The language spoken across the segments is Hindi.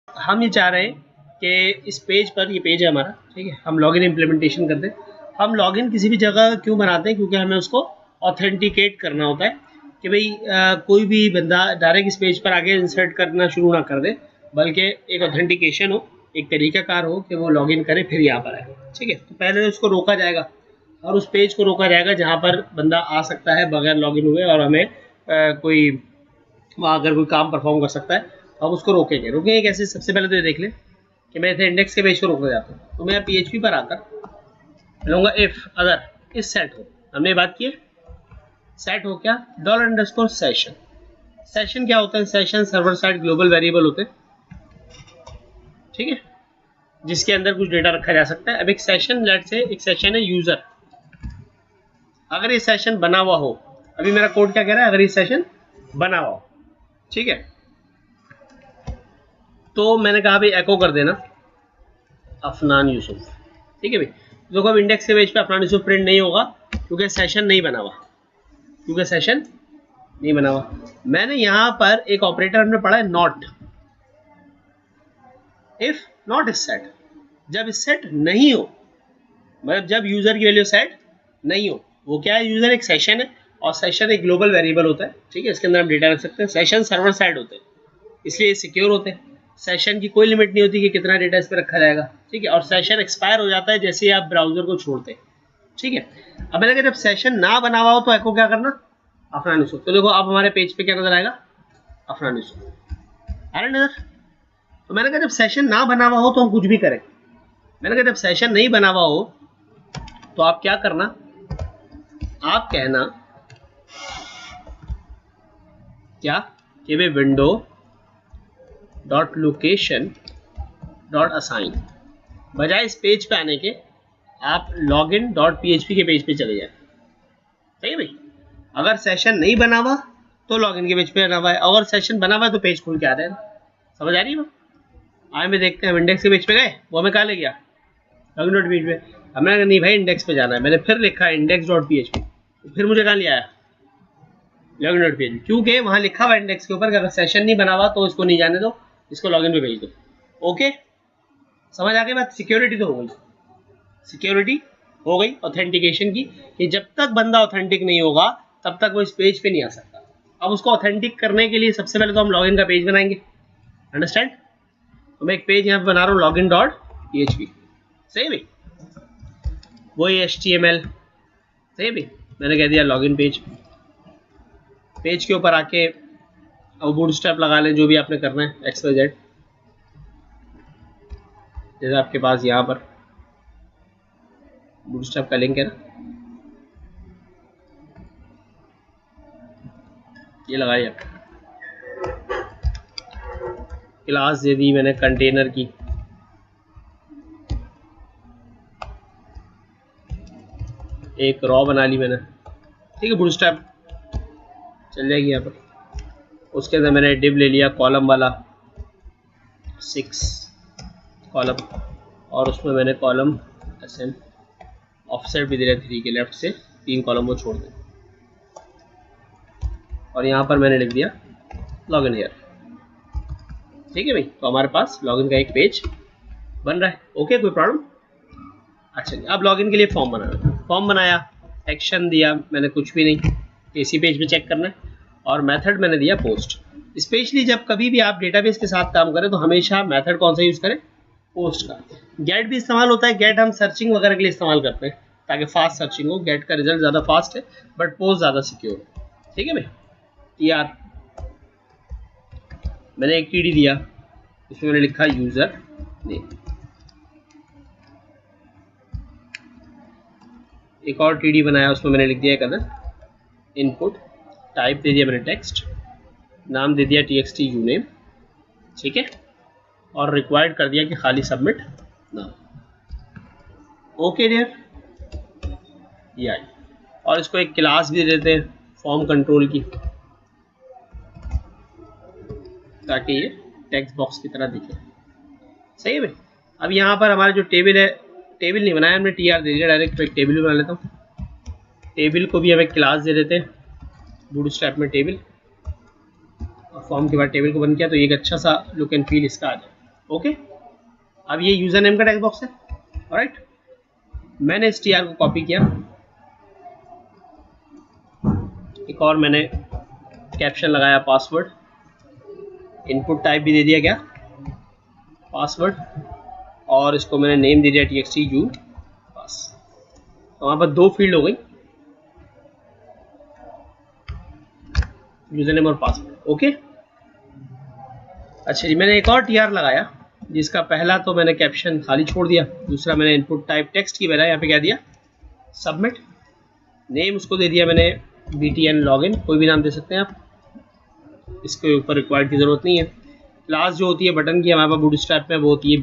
हम ये चाह रहे हैं कि इस पेज पर, ये पेज है हमारा, ठीक है, हम लॉगिन इम्प्लीमेंटेशन करते हैं। हम लॉगिन किसी भी जगह क्यों बनाते हैं? क्योंकि हमें उसको ऑथेंटिकेट करना होता है कि भाई कोई भी बंदा डायरेक्ट इस पेज पर आगे इंसर्ट करना शुरू ना कर दे, बल्कि एक ऑथेंटिकेशन हो, एक तरीकाकार हो कि वो लॉगिन करे फिर यहाँ पर आए। ठीक है, तो पहले उसको रोका जाएगा और उस पेज को रोका जाएगा जहाँ पर बंदा आ सकता है बगैर लॉगिन हुए और हमें कोई वहाँ अगर कोई काम परफॉर्म कर सकता है तो हम उसको रोकेंगे कैसे? सबसे पहले तो ये देख लें कि मैं इसे इंडेक्स के पेज को रोकना चाहता हूँ, तो मैं PHP पर आकर लूँगा इफ़ अगर इस सेट हो, हमने बात की है सेट हो क्या, $_session। सेशन क्या होता है? Session server side global variable होते हैं, ठीक है, जिसके अंदर कुछ डेटा रखा जा सकता है। अब एक सेशन, लेट से एक सेशन है यूजर, अगर ये सेशन बना हुआ हो, अभी मेरा कोड क्या कह रहा है, अगर ये सेशन बना हुआ हो, ठीक है, तो मैंने कहा भाई एको कर देना अफनान यूसुफ। ठीक है भाई, देखो अब इंडेक्स के पेज पे अफनान यूसुफ प्रिंट नहीं होगा क्योंकि सेशन नहीं बना हुआ, मैंने यहाँ पर एक ऑपरेटर हमने पढ़ा है not, if not is set, जब इस सेट नहीं हो, मतलब जब यूजर की वैल्यू सेट नहीं हो, वो क्या है, यूजर एक सेशन है और सेशन एक ग्लोबल वेरिएबल होता है, ठीक है, इसके अंदर हम डेटा रख सकते हैं। सेशन सर्वर साइड होते हैं इसलिए सिक्योर होते हैं, सेशन की कोई लिमिट नहीं होती कि कितना डेटा इस पर रखा जाएगा, ठीक है, और सेशन एक्सपायर हो जाता है जैसे ही आप ब्राउजर को छोड़ते हैं, ठीक है। अब मैंने कहा जब सेशन ना बना हुआ हो तो एको क्या करना, अफनान यूसुफ। तो देखो अब हमारे पेज पे क्या नजर आएगा, अफनान यूसुफ, अरे नजर। तो मैंने कहा जब सेशन ना बना हुआ हो तो हम कुछ भी करें, मैंने कहा जब सेशन नहीं बना हुआ हो तो आप क्या करना, आप कहना क्या कि वे window dot location dot assign, बजाय इस पेज पे आने के आप लॉगिन डॉट PHP के पेज पे चले जाए। सही है भाई, अगर सेशन नहीं बना हुआ तो लॉगिन के पेज पे आना हुआ है, अगर सेशन बना हुआ है तो पेज खुल के आ जाएगा। समझ आ रही है बात? आए में देखते हैं, इंडेक्स के पेज पे गए, वो हमें कहाँ ले गया, लॉगिन डॉट PHP। हमने कहा नहीं भाई इंडेक्स पे जाना है, मैंने फिर लिखा है इंडेक्स डॉट PHP, तो फिर मुझे कहाँ ले आया, लॉगिन डॉट PHP, क्योंकि वहाँ लिखा हुआ इंडेक्स के ऊपर कि अगर सेशन नहीं बना हुआ तो इसको नहीं जाने दो, इसको लॉगिन पे भेज दो। ओके, समझ आ गई बात? सिक्योरिटी तो हो गई, सिक्योरिटी हो गई ऑथेंटिकेशन की, कि जब तक बंदा ऑथेंटिक नहीं होगा तब तक वो इस पेज पे नहीं आ सकता। अब उसको ऑथेंटिक करने के लिए सबसे पहले तो हम लॉगिन का पेज बनाएंगे, अंडरस्टैंड। तो मैं एक पेज यहाँ पे बना रहा हूँ लॉगिन डॉट PHP, सही भाई, वही HTML, सही भाई, मैंने कह दिया लॉगिन पेज। पेज के ऊपर आके अब बूटस्ट्रैप लगा लें, जो भी आपने करना है XYZ, जैसे आपके पास यहाँ पर बूटस्ट्रैप का लिंक है ना, ये लगाइए। क्लास दे दी मैंने कंटेनर की, एक रॉ बना ली मैंने, ठीक है, बूटस्ट्रैप चल जाएगी यहाँ पर। उसके अंदर मैंने डिव ले लिया कॉलम वाला 6 कॉलम, और उसमें मैंने कॉलम SN ऑफसेट भी दे रहा 3 के, लेफ्ट से 3 कॉलम को छोड़ दें, और यहाँ पर मैंने लिख दिया लॉगिन हियर। ठीक है भाई, तो हमारे पास लॉगिन का एक पेज बन रहा है। ओके, कोई प्रॉब्लम? अच्छा, अब लॉगिन के लिए फॉर्म बनाना, फॉर्म बनाया, एक्शन दिया मैंने कुछ भी नहीं, इसी पेज पे चेक करना है, और मेथड मैंने दिया पोस्ट। स्पेशली जब कभी भी आप डेटाबेस के साथ काम करें तो हमेशा मेथड कौन सा यूज़ करें, पोस्ट का। गेट भी इस्तेमाल होता है, गेट हम सर्चिंग वगैरह के लिए इस्तेमाल करते हैं ताकि फास्ट सर्चिंग हो, गेट का रिजल्ट ज़्यादा फास्ट है बट पोस्ट ज़्यादा सिक्योर है। ठीक है भाई, TR मैंने एक TD दिया, इसमें मैंने लिखा यूज़र नेम, एक और TD बनाया, उसमें मैंने लिख दिया एक अदर इनपुट, टाइप दे दिया मैंने टेक्स्ट, नाम दे दिया TXT यूनेम, ठीक है, और रिक्वायर्ड कर दिया कि खाली सबमिट नाम। ओके डियर, ये आई, और इसको एक क्लास भी दे देते हैं फॉर्म कंट्रोल की, ताकि ये टेक्स्ट बॉक्स की तरह दिखे। सही है भाई। अब यहाँ पर हमारा जो टेबल है, टेबल नहीं बनाया हमने, TR दे दिया डायरेक्ट, एक टेबल भी बना लेता हूँ, टेबल को भी हम एक क्लास दे देते हैं बूटस्ट्रैप में टेबल, और फॉर्म के बाद टेबल को बन किया, तो एक अच्छा सा लुक एंड फील इसका आ जाए। ओके, अब ये यूजर नेम का टेक्स्ट बॉक्स है। ऑलराइट, मैंने str को कॉपी किया, एक और मैंने कैप्शन लगाया पासवर्ड, इनपुट टाइप भी दे दिया क्या पासवर्ड, और इसको मैंने नेम दे दिया txt u पास। तो वहाँ पर दो फील्ड हो गई, यूजर नेम और पासवर्ड। ओके, अच्छा जी, मैंने एक और tr लगाया जिसका पहला तो मैंने कैप्शन खाली छोड़ दिया, दूसरा मैंने इनपुट टाइप टेक्स्ट की बजाय यहाँ पे क्या दिया सबमिट। नेम उसको दे दिया मैंने btn लॉगिन, कोई भी नाम दे सकते हैं आप, इसके ऊपर रिक्वायर्ड की ज़रूरत नहीं है। क्लास जो होती है बटन की हमारे पास बूटस्ट्रैप में वो होती है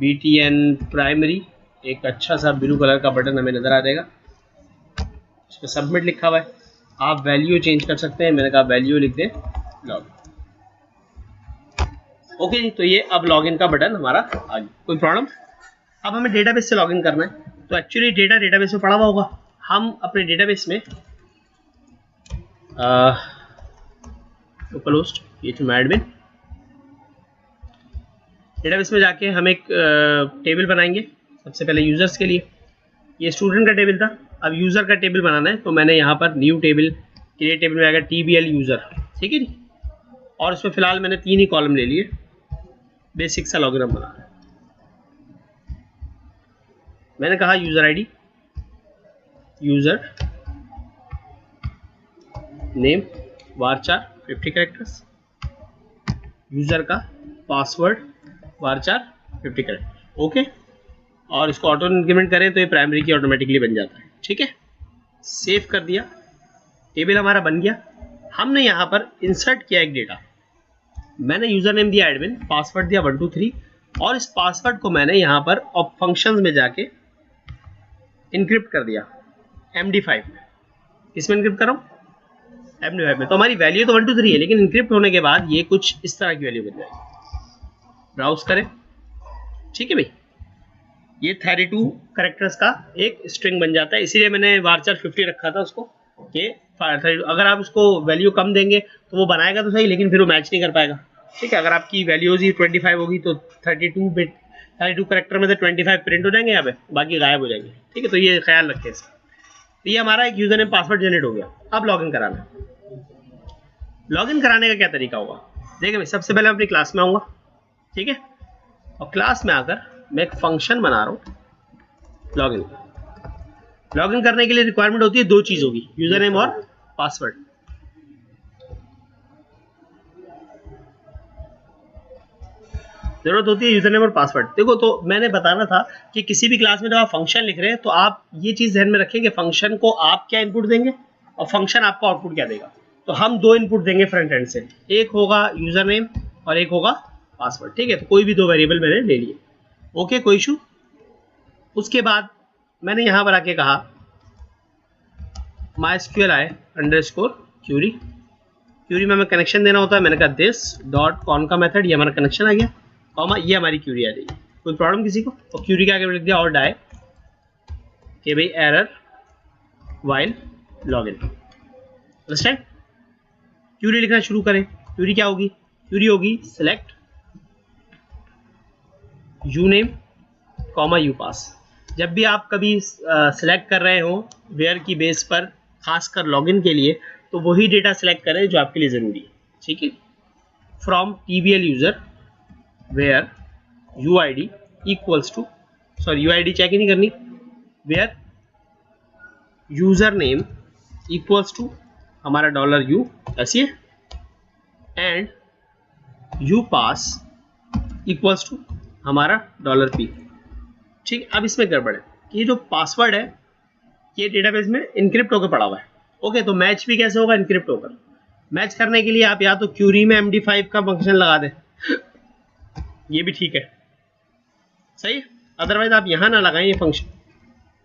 btn प्राइमरी, एक अच्छा सा ब्लू कलर का बटन हमें नज़र आ जाएगा, इस पर सबमिट लिखा हुआ है। आप वैल्यू चेंज कर सकते हैं, मैंने कहा वैल्यू लिख दें लॉगिन। ओके जी, तो ये अब लॉगिन का बटन हमारा आ गया, कोई प्रॉब्लम। अब हमें डेटाबेस से लॉगिन करना है, तो एक्चुअली डेटा डेटाबेस में पड़ा हुआ होगा, हम अपने डेटाबेस में लोकलहोस्ट phpMyAdmin डेटाबेस में जाके हम एक टेबल बनाएंगे। सबसे पहले यूजर्स के लिए, ये स्टूडेंट का टेबल था, अब यूज़र का टेबल बनाना है, तो मैंने यहाँ पर न्यू टेबल, क्रिएट टेबल में आएगा tbl यूज़र, ठीक है जी। और इसमें फिलहाल मैंने 3 ही कॉलम ले लिए, बेसिक सा लॉगिन बना है। मैंने कहा user ID, user name varchar 50 characters, user का पासवर्ड varchar 50 कैरेक्टर। ओके, और इसको ऑटो इंक्रीमेंट करें तो ये प्राइमरी की ऑटोमेटिकली बन जाता है, ठीक है। सेव कर दिया, टेबल हमारा बन गया। हमने यहाँ पर इंसर्ट किया एक डेटा, मैंने यूज़र नेम दिया एडमिन, पासवर्ड दिया 123, और इस पासवर्ड को मैंने यहाँ पर फंक्शंस में जाके इनक्रिप्ट कर दिया MD5 में। किसमें इनक्रिप्ट कर रहा हूँ MD5 में। तो हमारी वैल्यू तो 123 है, लेकिन इनक्रिप्ट होने के बाद ये कुछ इस तरह की वैल्यू बन जाएगी। ब्राउज करें, ठीक है भाई, ये 32 कैरेक्टर्स का एक स्ट्रिंग बन जाता है, इसीलिए मैंने varchar 50 रखा था उसको कि अगर आप उसको वैल्यू कम देंगे तो वो बनाएगा तो सही, लेकिन फिर वो मैच नहीं कर पाएगा, ठीक है। अगर आपकी वैल्यूज ही 25 होगी तो 32 कैरेक्टर में से 25 प्रिंट हो जाएंगे यहाँ पे, बाकी गायब हो जाएंगे, ठीक है। तो ये ख्याल रखें इसका। तो ये हमारा एक यूजर नेम पासवर्ड जनरेट हो गया। अब लॉगिन कराना, लॉगिन कराने का क्या तरीका होगा, देखिए भाई, सबसे पहले अपनी क्लास में आऊँगा, ठीक है, और क्लास में आकर मैं एक फंक्शन बना रहा हूँ लॉगिन। लॉगिन करने के लिए रिक्वायरमेंट होती है 2 चीज़ होगी, यूजर नेम और पासवर्ड। जरूरत होती है यूजर नेम और पासवर्ड। देखो, तो मैंने बताना था कि किसी भी क्लास में जब आप फंक्शन लिख रहे हैं तो आप ये चीज़ ध्यान में रखें कि फंक्शन को आप क्या इनपुट देंगे और फंक्शन आपको आउटपुट क्या देगा। तो हम 2 इनपुट देंगे फ्रंट एंड से, एक होगा यूजर नेम और एक होगा पासवर्ड, ठीक है। तो कोई भी 2 वेरिएबल मैंने ले लिए, ओके, कोई इशू। उसके बाद मैंने यहाँ पर आके कहा mysqli_query, क्यूरी में हमें कनेक्शन देना होता है। मैंने कहा दिस डॉट कॉन का मेथड, ये हमारा कनेक्शन आ गया, कॉमा ये हमारी क्यूरी आ जाएगी। कोई प्रॉब्लम किसी को? और क्यूरी के आगे लिख दिया और डाई कि भाई error while login. Understand? Query लिखना शुरू करें। क्यूरी क्या होगी? क्यूरी होगी select U name comma U pass. जब भी आप कभी सेलेक्ट कर रहे हो वेयर की बेस पर, खासकर लॉगिन के लिए, तो वही डेटा सेलेक्ट करें जो आपके लिए ज़रूरी है, ठीक है। From TBL user where UID equals to, sorry UID check ही नहीं करनी, where user name equals to हमारा $U, ऐसी है, and U pass equals to हमारा $P, ठीक। अब इसमें गड़बड़ है कि ये जो पासवर्ड है ये डेटाबेस में इनक्रिप्ट होकर पड़ा हुआ है, ओके। तो मैच भी कैसे होगा? इनक्रिप्ट होकर। मैच करने के लिए आप या तो क्यूरी में MD5 का फंक्शन लगा दें ये भी ठीक है, सही है। अदरवाइज आप यहाँ ना लगाएं ये फंक्शन,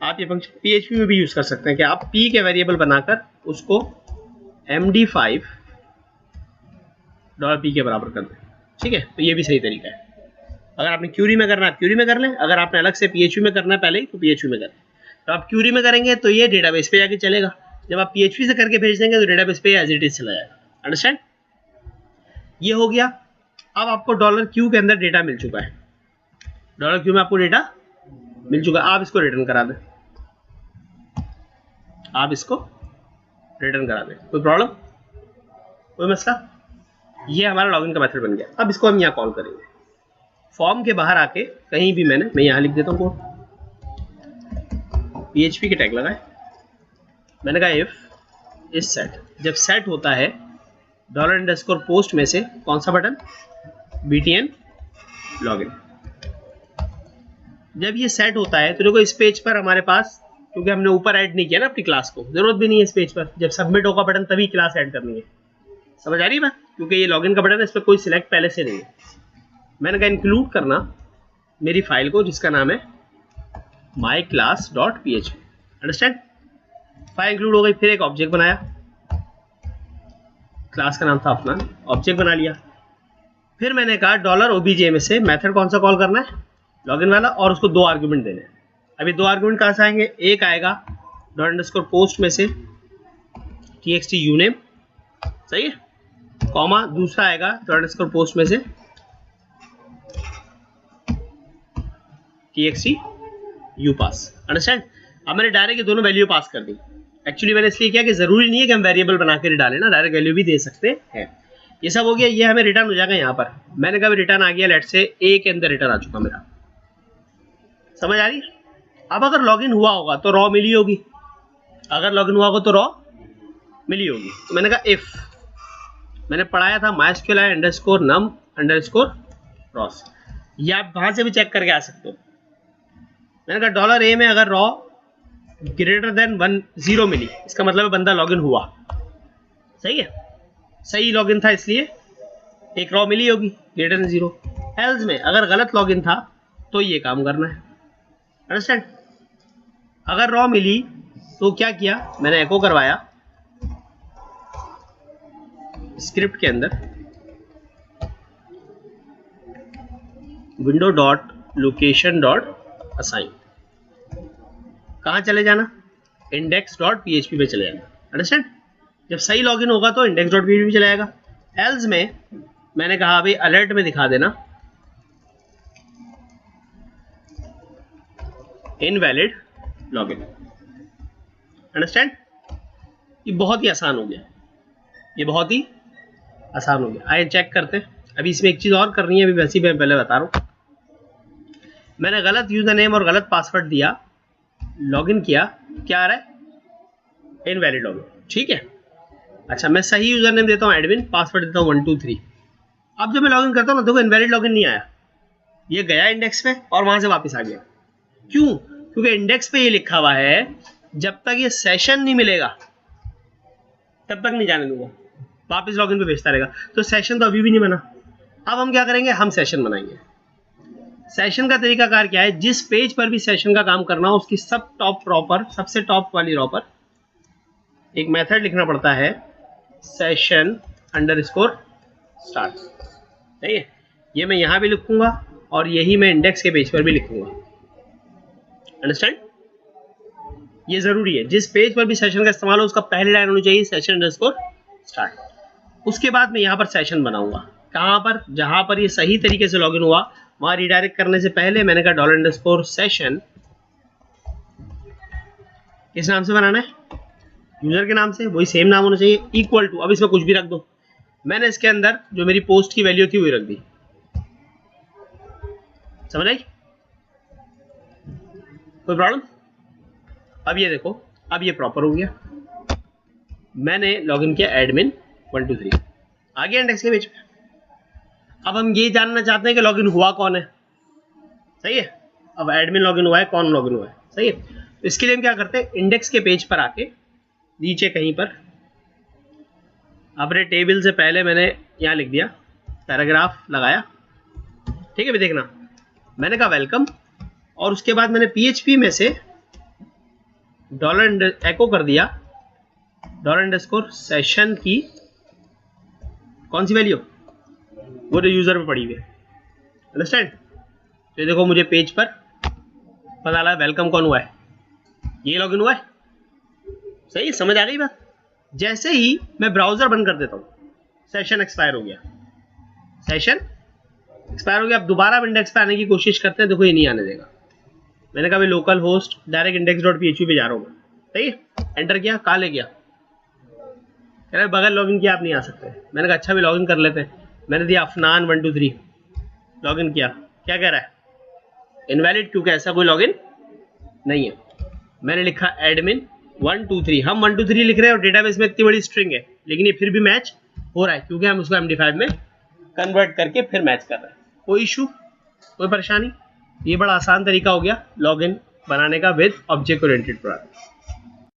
आप ये फंक्शन PHP में भी यूज़ कर सकते हैं कि आप P के वेरिएबल बनाकर उसको MD5 $P के बराबर कर दें, ठीक है। तो ये भी सही तरीका है। अगर आपने क्यूरी में करना है आप क्यूरी में कर लें, अगर आपने अलग से PHP में करना है पहले ही तो PHP में करें। तो आप क्यूरी में करेंगे तो ये डेटाबेस पे जाके चलेगा, जब आप PHP से करके भेज देंगे तो डेटाबेस पे एज इट इज चला जाएगा। अंडरस्टैंड? ये हो गया अब आपको डॉलर क्यू के अंदर डेटा मिल चुका है, डॉलर क्यू में आपको डेटा मिल चुका है, आप इसको रिटर्न करा दें, आप इसको रिटर्न करा दें, कोई प्रॉब्लम, कोई मसला। ये हमारा लॉगिन का मेथड बन गया। अब इसको हम यहाँ कॉल करेंगे, फॉर्म के बाहर आके कहीं भी मैं यहाँ लिख देता हूँ कोड, PHP के टैग लगाए, मैंने कहा इफ इज सेट, जब सेट होता है $_ में से कौन सा बटन, btn लॉगिन। जब ये सेट होता है तो देखो इस पेज पर हमारे पास, क्योंकि हमने ऊपर ऐड नहीं किया ना अपनी क्लास को, जरूरत भी नहीं है इस पेज पर, जब सबमिट होगा बटन तभी क्लास ऐड करनी है, समझ आ रही है बात, क्योंकि ये लॉगिन का बटन है, इस पर कोई सिलेक्ट पहले से नहीं है। मैंने कहा इंक्लूड करना मेरी फाइल को जिसका नाम है myclass.php, अंडरस्टैंड। फाइल इंक्लूड हो गई, फिर एक ऑब्जेक्ट बनाया, क्लास का नाम था अपना, ऑब्जेक्ट बना लिया। फिर मैंने कहा $obj में से मेथड कौन सा कॉल करना है, लॉगिन वाला, और उसको 2 आर्गुमेंट देने हैं। अभी 2 आर्गुमेंट कहाँ से आएंगे, एक आएगा $post में से txt uname, सही है, कॉमा दूसरा आएगा $post में से txt upass, अंडरस्टैंड। अब मैंने डायरेक्ट ये दोनों वैल्यू पास कर दी। एक्चुअली मैंने इसलिए किया कि जरूरी नहीं है कि हम वेरिएबल बना के डालें ना, डायरेक्ट वैल्यू भी दे सकते हैं। ये सब हो गया, ये हमें रिटर्न हो जाएगा यहाँ पर। मैंने कहा रिटर्न आ गया, लेट से ए के अंदर रिटर्न आ चुका मेरा, समझ आ रही है। अब अगर लॉगिन हुआ होगा तो रॉ मिली होगी, अगर लॉगिन हुआ होगा तो रॉ मिली होगी। तो मैंने कहा इफ, मैंने पढ़ाया था mysqli_num_rows, ये आप वहां से भी चेक करके आ सकते हो। मैंने कहा $a में अगर रॉ > 0 मिली, इसका मतलब है बंदा लॉगिन हुआ, सही है, सही लॉगिन था इसलिए एक रॉ मिली होगी > 0। एल्स में अगर गलत लॉगिन था तो ये काम करना है, अंडरस्टैंड। अगर रॉ मिली तो क्या किया, मैंने एको करवाया स्क्रिप्ट के अंदर window.location.assign, कहाँ चले जाना, index.php पे चले जाना, अंडरस्टैंड। जब सही लॉगिन होगा तो index.php पे चला जाएगा। एल्स में मैंने कहा भाई अलर्ट में दिखा देना इनवैलिड लॉगिन, अंडरस्टैंड। ये बहुत ही आसान हो गया, ये बहुत ही आसान हो गया। आइए चेक करते हैं। अभी इसमें एक चीज़ और करनी है, अभी वैसे ही मैं पहले बता रहा हूँ। मैंने गलत यूज़र नेम और गलत पासवर्ड दिया, लॉगिन किया, क्या आ रहा है, इनवैलिड लॉगिन, ठीक है। अच्छा मैं सही यूज़र नेम देता हूँ एडमिन, पासवर्ड देता हूँ 123। अब जब मैं लॉगिन करता हूँ ना, देखो इनवैलिड लॉगिन नहीं आया, ये गया इंडेक्स पे और वहाँ से वापस आ गया। क्यों, क्योंकि इंडेक्स पे ये लिखा हुआ है जब तक ये सेशन नहीं मिलेगा तब तक नहीं जाने दूंगा, वापस लॉगिन पे भेजता रहेगा। तो सेशन तो अभी भी नहीं बना। अब हम क्या करेंगे, हम सेशन बनाएंगे। सेशन का तरीकाकार क्या है, जिस पेज पर भी सेशन का काम करना हो उसकी सबसे टॉप वाली रॉ पर एक मेथड लिखना पड़ता है session_start, सही है। ये मैं यहाँ भी लिखूंगा और यही मैं इंडेक्स के पेज पर भी लिखूंगा, अंडरस्टैंड। ये जरूरी है, जिस पेज पर भी सेशन का इस्तेमाल हो उसका पहली लाइन होनी चाहिए session_start। उसके बाद मैं यहाँ पर सेशन बनाऊंगा, कहाँ पर, जहाँ पर ये सही तरीके से लॉगिन हुआ वहाँ रिडायरेक्ट करने से पहले मैंने कहा $session किस नाम से बनाना है, यूजर के नाम से, वही सेम नाम होना चाहिए, इक्वल टू, अब इसमें कुछ भी रख दो। मैंने इसके अंदर जो मेरी पोस्ट की वैल्यू थी वही रख दी, समझ आई, कोई प्रॉब्लम। अब ये देखो, अब ये प्रॉपर हो गया। मैंने लॉगिन किया एडमिन 123, आ गया इंडेक्स के पेज पे। अब हम ये जानना चाहते हैं कि लॉगिन हुआ कौन है, सही है। अब एडमिन लॉगिन हुआ है, कौन लॉगिन हुआ है, सही है। तो इसके लिए हम क्या करते हैं, इंडेक्स के पेज पर आके नीचे कहीं पर अपने टेबल से पहले मैंने यहाँ लिख दिया, पैराग्राफ लगाया, ठीक है। भी देखना, मैंने कहा वेलकम, और उसके बाद मैंने PHP में से एको कर दिया $session की कौन सी वैल्यू, वो जो यूजर पे पड़ी हुई है, अंडरस्टैंड। तो देखो मुझे पेज पर पता लगा वेलकम कौन हुआ है, ये लॉगिन हुआ है, सही, समझ आ गई बात। जैसे ही मैं ब्राउजर बंद कर देता हूँ, सेशन एक्सपायर हो गया, सेशन एक्सपायर हो गया। अब दोबारा इंडेक्स पे आने की कोशिश करते हैं, देखो ये नहीं आने देगा। मैंने कहा भाई local host direct index dot php पे जा रहा हूँ मैं, सही है। एंटर किया, कहाँ ले गया, कह रहा बगैर लॉगिन किया आप नहीं आ सकते। मैंने कहा अच्छा भी लॉगिन कर लेते हैं। मैंने दिया अफनान 123, लॉगिन किया, क्या कह रहा है, इनवैलिड, क्योंकि ऐसा कोई लॉगिन नहीं है। मैंने लिखा एडमिन 123, हम 123 लिख रहे हैं और डेटाबेस में इतनी बड़ी स्ट्रिंग है, लेकिन ये फिर भी मैच हो रहा है क्योंकि हम उसको MD5 में कन्वर्ट करके फिर मैच कर रहे हैं। कोई इशू, कोई परेशानी। ये बड़ा आसान तरीका हो गया लॉगिन बनाने का विद ऑब्जेक्ट ओरिएंटेड प्रोग्राम।